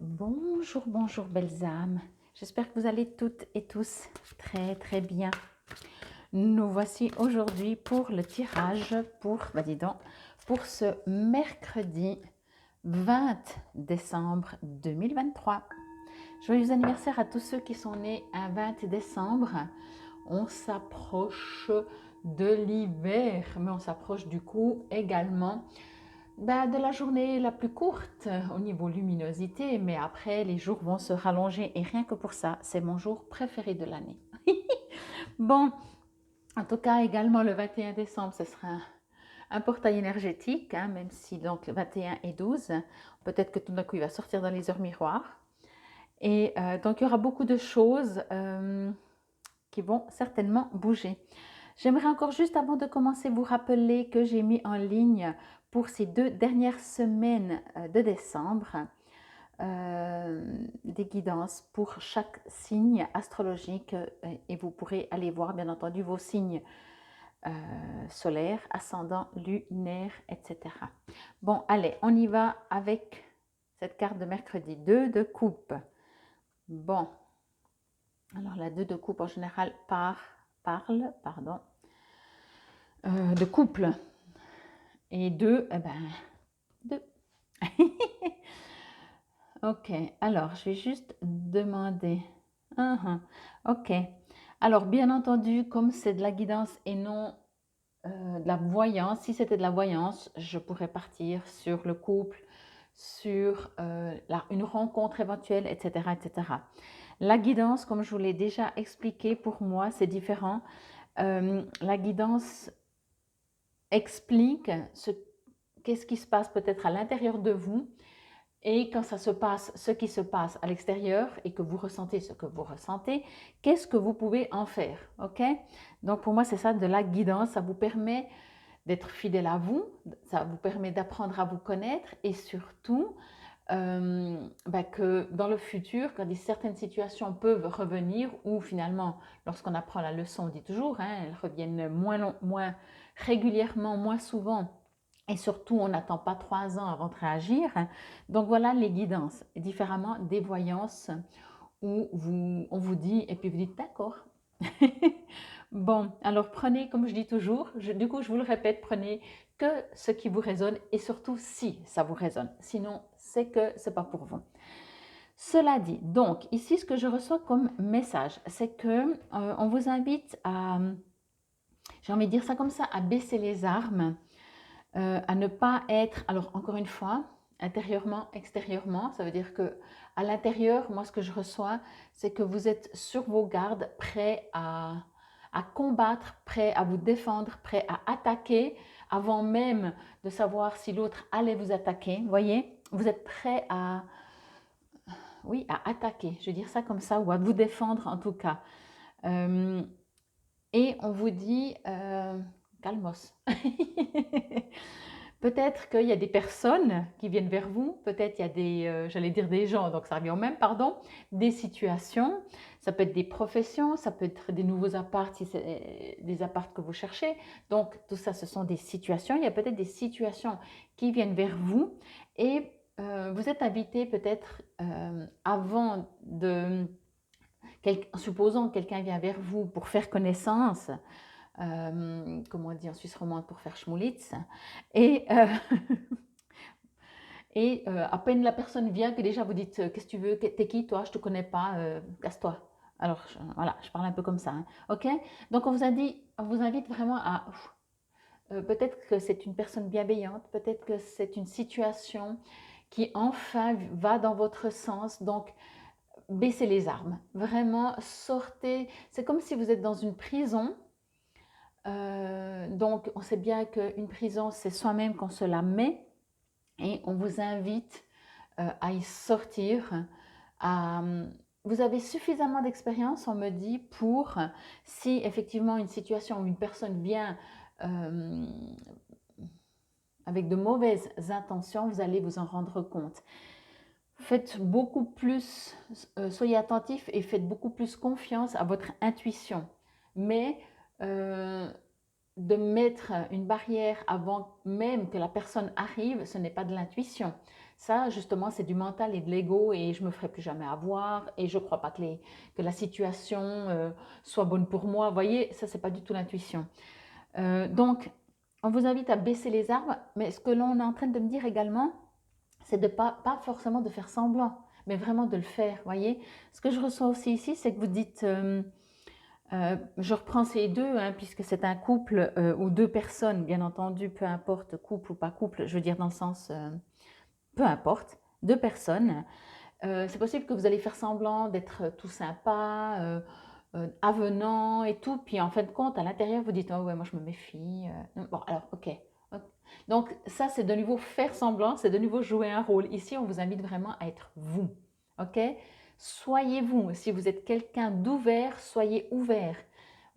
Bonjour, bonjour belles âmes. J'espère que vous allez toutes et tous très très bien. Nous voici aujourd'hui pour le tirage dis donc, pour ce mercredi 20 décembre 2023. Joyeux anniversaire à tous ceux qui sont nés un 20 décembre. On s'approche de l'hiver, mais on s'approche du coup également de la journée la plus courte au niveau luminosité, mais après les jours vont se rallonger et rien que pour ça, c'est mon jour préféré de l'année. Bon, en tout cas également le 21 décembre, ce sera un portail énergétique, hein, même si donc le 21 et 12, peut-être que tout d'un coup il va sortir dans les heures miroirs. Et donc il y aura beaucoup de choses qui vont certainement bouger. J'aimerais encore juste avant de commencer vous rappeler que j'ai mis en ligne pour ces 2 dernières semaines de décembre des guidances pour chaque signe astrologique et vous pourrez aller voir bien entendu vos signes solaires, ascendant, lunaire, etc. Bon, allez, on y va avec cette carte de mercredi, 2 de coupe. Bon, alors la 2 de coupe en général parle de couple. Et 2, eh ben, 2. Ok, alors je vais juste demander. Ok, alors bien entendu, comme c'est de la guidance et non de la voyance, si c'était de la voyance, je pourrais partir sur le couple, sur une rencontre éventuelle, etc., etc. La guidance, comme je vous l'ai déjà expliqué, pour moi, c'est différent. La guidance explique qu'est-ce qui se passe peut-être à l'intérieur de vous et quand ça se passe, ce qui se passe à l'extérieur et que vous ressentez ce que vous ressentez, qu'est-ce que vous pouvez en faire, ok? Donc pour moi, c'est ça de la guidance, ça vous permet d'être fidèle à vous, ça vous permet d'apprendre à vous connaître et surtout que dans le futur, quand certaines situations peuvent revenir, ou finalement, lorsqu'on apprend la leçon, on dit toujours, hein, elles reviennent moins régulièrement, moins souvent, et surtout, on n'attend pas 3 ans avant de réagir. Donc voilà les guidances, différemment des voyances où on vous dit, et puis vous dites d'accord. Bon, alors prenez, comme je dis toujours, du coup je vous le répète, prenez que ce qui vous résonne et surtout si ça vous résonne. Sinon, c'est que c'est pas pour vous. Cela dit, donc ici ce que je reçois comme message, c'est que on vous invite à, j'ai envie de dire ça comme ça, à baisser les armes, à ne pas être, alors encore une fois, intérieurement, extérieurement, ça veut dire que à l'intérieur, moi ce que je reçois, c'est que vous êtes sur vos gardes, prêts à combattre, prêts à vous défendre, prêts à attaquer, avant même de savoir si l'autre allait vous attaquer. Vous voyez, vous êtes prêts à, oui, à attaquer, je veux dire ça comme ça, ou à vous défendre en tout cas. Et on vous dit, calmos. Peut-être qu'il y a des personnes qui viennent vers vous, peut-être il y a des, j'allais dire des gens, donc ça revient au même, pardon, des situations, ça peut être des professions, ça peut être des nouveaux apparts, si c'est des apparts que vous cherchez. Donc tout ça, ce sont des situations. Il y a peut-être des situations qui viennent vers vous et vous êtes invité peut-être avant de, supposons que quelqu'un vient vers vous pour faire connaissance, comme on dit en Suisse romande, pour faire schmulitz. Et, à peine la personne vient que déjà vous dites qu'est-ce que tu veux, t'es qui toi, je te connais pas, casse-toi. Alors voilà, je parle un peu comme ça, hein. Ok. Donc on vous invite vraiment à peut-être que c'est une personne bienveillante, peut-être que c'est une situation qui enfin va dans votre sens. Donc baissez les armes, vraiment sortez. C'est comme si vous êtes dans une prison. Donc, on sait bien qu'une prison, c'est soi-même qu'on se la met et on vous invite à y sortir. Vous avez suffisamment d'expérience, on me dit, pour si effectivement une situation ou une personne vient avec de mauvaises intentions, vous allez vous en rendre compte. Faites beaucoup plus, soyez attentif et faites beaucoup plus confiance à votre intuition. Mais de mettre une barrière avant même que la personne arrive, ce n'est pas de l'intuition. Ça, justement, c'est du mental et de l'ego et je me ferai plus jamais avoir et je ne crois pas que la situation soit bonne pour moi. Vous voyez, ça, c'est pas du tout l'intuition. Donc, on vous invite à baisser les armes, mais ce que l'on est en train de me dire également, c'est de pas forcément de faire semblant, mais vraiment de le faire, voyez. Ce que je ressens aussi ici, c'est que vous dites, je reprends ces deux, hein, puisque c'est un couple ou deux personnes, bien entendu, peu importe, couple ou pas couple, je veux dire dans le sens, peu importe, deux personnes. C'est possible que vous allez faire semblant d'être tout sympa, avenant et tout, puis en fin de compte, à l'intérieur, vous dites, oh ouais, moi je me méfie. Bon, alors, ok. Donc ça, c'est de nouveau faire semblant, c'est de nouveau jouer un rôle. Ici, on vous invite vraiment à être vous, ok? Soyez vous. Si vous êtes quelqu'un d'ouvert, soyez ouvert.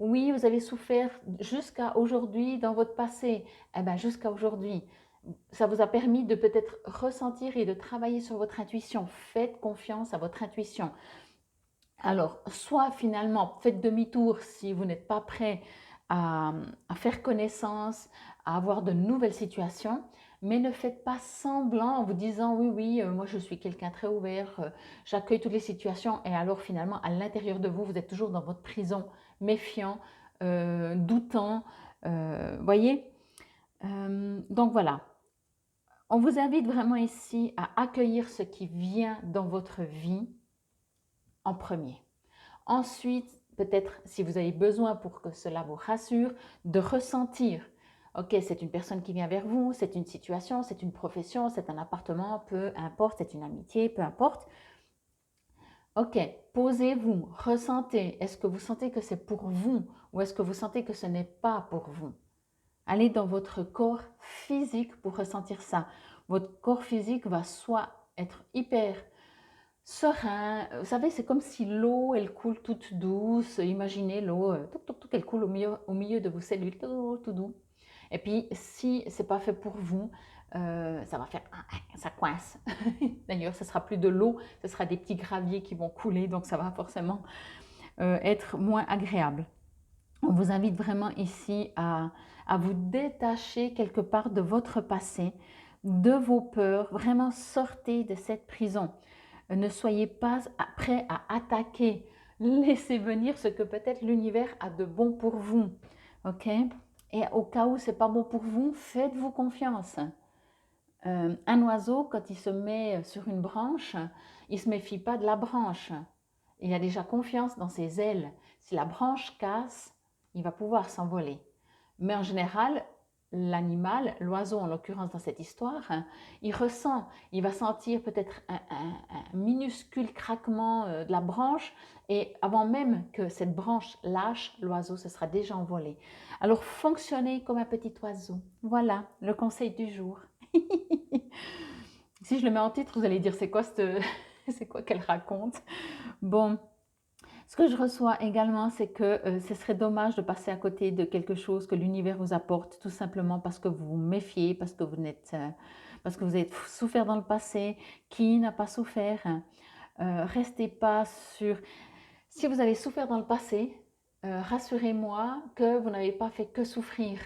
Oui, vous avez souffert jusqu'à aujourd'hui dans votre passé. Eh bien, jusqu'à aujourd'hui, ça vous a permis de peut-être ressentir et de travailler sur votre intuition. Faites confiance à votre intuition. Alors, soit finalement, faites demi-tour si vous n'êtes pas prêt à faire connaissance, à avoir de nouvelles situations, mais ne faites pas semblant en vous disant oui, oui, moi je suis quelqu'un très ouvert, j'accueille toutes les situations, et alors finalement, à l'intérieur de vous, vous êtes toujours dans votre prison, méfiant, doutant, voyez. Donc voilà, on vous invite vraiment ici à accueillir ce qui vient dans votre vie en premier. Ensuite, peut-être si vous avez besoin pour que cela vous rassure, de ressentir. Ok, c'est une personne qui vient vers vous, c'est une situation, c'est une profession, c'est un appartement, peu importe, c'est une amitié, peu importe. Ok, posez-vous, ressentez. Est-ce que vous sentez que c'est pour vous ou est-ce que vous sentez que ce n'est pas pour vous? Allez dans votre corps physique pour ressentir ça. Votre corps physique va soit être hyper serein. Vous savez, c'est comme si l'eau, elle coule toute douce. Imaginez l'eau, elle coule au milieu de vos cellules, tout doux. Et puis, si c'est pas fait pour vous, ça va faire, ça coince. D'ailleurs, ce sera plus de l'eau, ce sera des petits graviers qui vont couler, donc ça va forcément être moins agréable. On vous invite vraiment ici à vous détacher quelque part de votre passé, de vos peurs. Vraiment, sortez de cette prison. Ne soyez pas prêt à attaquer. Laissez venir ce que peut-être l'univers a de bon pour vous. Ok? Et au cas où c'est pas bon pour vous, faites-vous confiance. Un oiseau, quand il se met sur une branche, il se méfie pas de la branche. Il a déjà confiance dans ses ailes. Si la branche casse, il va pouvoir s'envoler. Mais en général, l'animal, l'oiseau en l'occurrence dans cette histoire, il ressent, il va sentir peut-être un minuscule craquement de la branche et avant même que cette branche lâche, l'oiseau se sera déjà envolé. Alors fonctionnez comme un petit oiseau. Voilà le conseil du jour. Si je le mets en titre, vous allez dire c'est quoi c'est quoi qu'elle raconte. Bon, ce que je reçois également, c'est que ce serait dommage de passer à côté de quelque chose que l'univers vous apporte, tout simplement parce que vous vous méfiez, parce que vous avez souffert dans le passé. Qui n'a pas souffert? Restez pas sur. Si vous avez souffert dans le passé, rassurez-moi que vous n'avez pas fait que souffrir.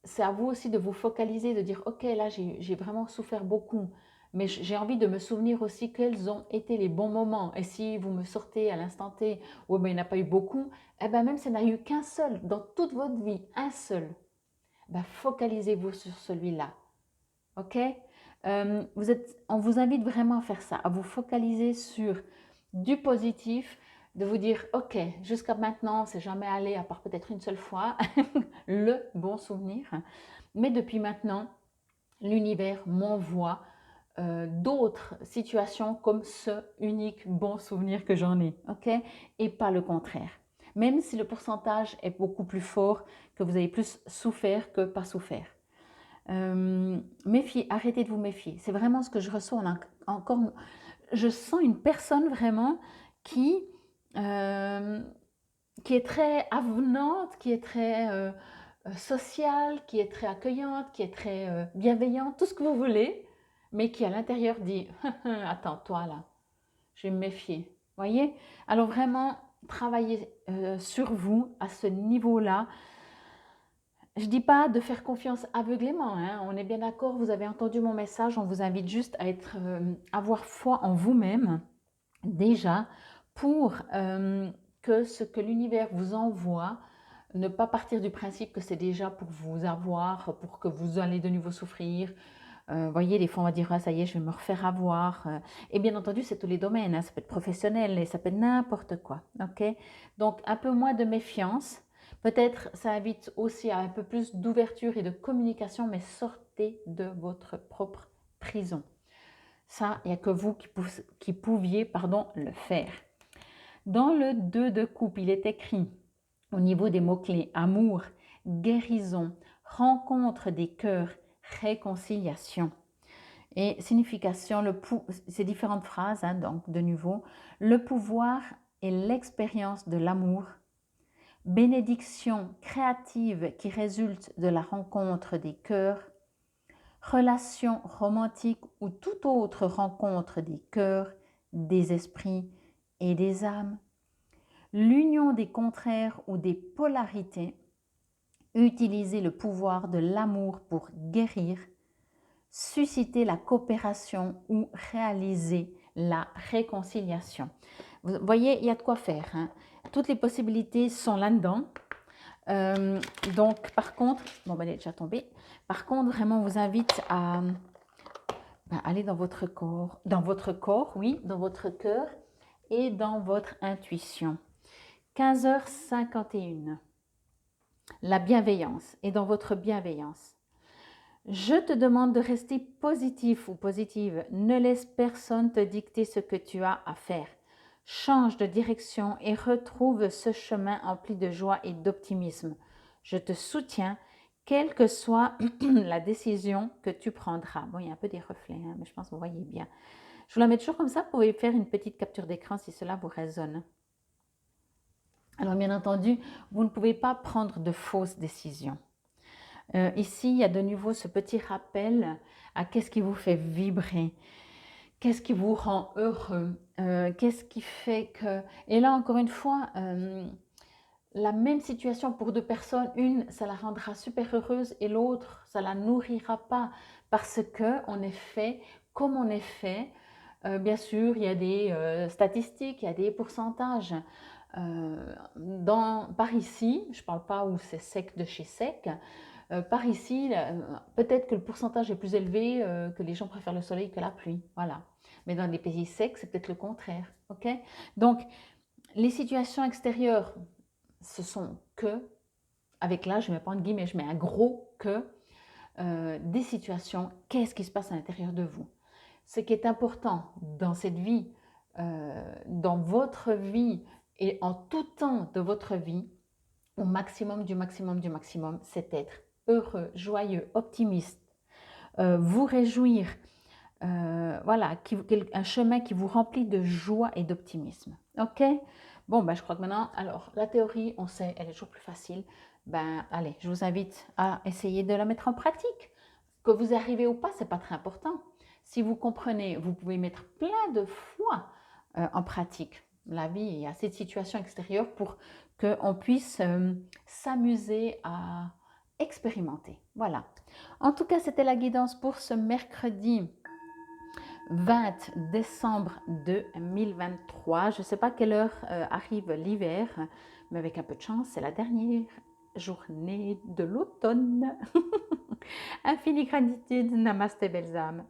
C'est à vous aussi de vous focaliser, de dire ok, là j'ai vraiment souffert beaucoup, mais j'ai envie de me souvenir aussi quels ont été les bons moments. Et si vous me sortez à l'instant T, oh ben il n'y en a pas eu beaucoup, eh ben même s'il n'y en a eu qu'un seul dans toute votre vie, un seul, ben focalisez-vous sur celui-là. Ok? On vous invite vraiment à faire ça, à vous focaliser sur du positif, de vous dire ok, jusqu'à maintenant c'est jamais allé à part peut-être une seule fois le bon souvenir, mais depuis maintenant l'univers m'envoie d'autres situations comme ce unique bon souvenir que j'en ai, ok, et pas le contraire, même si le pourcentage est beaucoup plus fort, que vous avez plus souffert que pas souffert. Arrêtez de vous méfier. C'est vraiment ce que je reçois. Encore, je sens une personne vraiment euh, qui est très avenante, qui est très sociale, qui est très accueillante, qui est très bienveillante, tout ce que vous voulez, mais qui à l'intérieur dit attends, toi là, je vais me méfier. Voyez? Alors vraiment, travaillez sur vous à ce niveau-là. je dis pas de faire confiance aveuglément, hein, on est bien d'accord, vous avez entendu mon message, on vous invite juste à être, avoir foi en vous-même, déjà, pour que ce que l'univers vous envoie, ne pas partir du principe que c'est déjà pour vous avoir, pour que vous allez de nouveau souffrir. Voyez, des fois on va dire, ah, ça y est, je vais me refaire avoir. Et bien entendu, c'est tous les domaines, hein, ça peut être professionnel et ça peut être n'importe quoi. Ok. Donc un peu moins de méfiance. Peut-être ça invite aussi à un peu plus d'ouverture et de communication, mais sortez de votre propre prison. Ça, il n'y a que vous qui pouviez le faire. Dans le 2 de coupe, il est écrit au niveau des mots-clés amour, guérison, rencontre des cœurs, réconciliation. Et signification, ces différentes phrases, hein, donc de nouveau, le pouvoir et l'expérience de l'amour, bénédiction créative qui résulte de la rencontre des cœurs, relation romantique ou toute autre rencontre des cœurs, des esprits et des âmes, l'union des contraires ou des polarités, utiliser le pouvoir de l'amour pour guérir, susciter la coopération ou réaliser la réconciliation. Vous voyez, il y a de quoi faire, hein. Toutes les possibilités sont là-dedans. Donc, par contre, bon, elle est déjà tombée. Par contre, vraiment, on vous invite à aller dans votre corps, oui, dans votre cœur et dans votre intuition. 15h51. La bienveillance et dans votre bienveillance. Je te demande de rester positif ou positive. Ne laisse personne te dicter ce que tu as à faire. Change de direction et retrouve ce chemin empli de joie et d'optimisme. Je te soutiens, quelle que soit la décision que tu prendras. Bon, il y a un peu des reflets, hein, mais je pense que vous voyez bien. Je vous la mets toujours comme ça. Vous pouvez faire une petite capture d'écran si cela vous résonne. Alors, bien entendu, vous ne pouvez pas prendre de fausses décisions. Ici, il y a de nouveau ce petit rappel à qu'est-ce qui vous fait vibrer, qu'est-ce qui vous rend heureux, qu'est-ce qui fait que... Et là, encore une fois, la même situation pour deux personnes, une, ça la rendra super heureuse et l'autre, ça la nourrira pas parce qu'on est fait comme on est fait. Bien sûr, il y a des statistiques, il y a des pourcentages. Par ici, je ne parle pas où c'est sec de chez sec, par ici, peut-être que le pourcentage est plus élevé, que les gens préfèrent le soleil que la pluie. Voilà. Mais dans les pays secs, c'est peut-être le contraire. Ok. Donc, les situations extérieures, ce sont que, avec là, je ne mets pas en guillemets, je mets un gros que, des situations, qu'est-ce qui se passe à l'intérieur de vous. Ce qui est important dans cette vie, dans votre vie et en tout temps de votre vie, au maximum du maximum du maximum, c'est être heureux, joyeux, optimiste, vous réjouir, voilà, un chemin qui vous remplit de joie et d'optimisme. Ok. Bon, ben, je crois que maintenant, alors la théorie, on sait, elle est toujours plus facile. Ben, allez, je vous invite à essayer de la mettre en pratique. Que vous arrivez ou pas, c'est pas très important. Si vous comprenez, vous pouvez mettre plein de fois en pratique. La vie, il y a assez de situations extérieures pour qu'on puisse s'amuser à expérimenter. Voilà. En tout cas, c'était la guidance pour ce mercredi 20 décembre 2023. Je ne sais pas à quelle heure arrive l'hiver, mais avec un peu de chance, c'est la dernière journée de l'automne. Infinie gratitude. Namaste, belles âmes.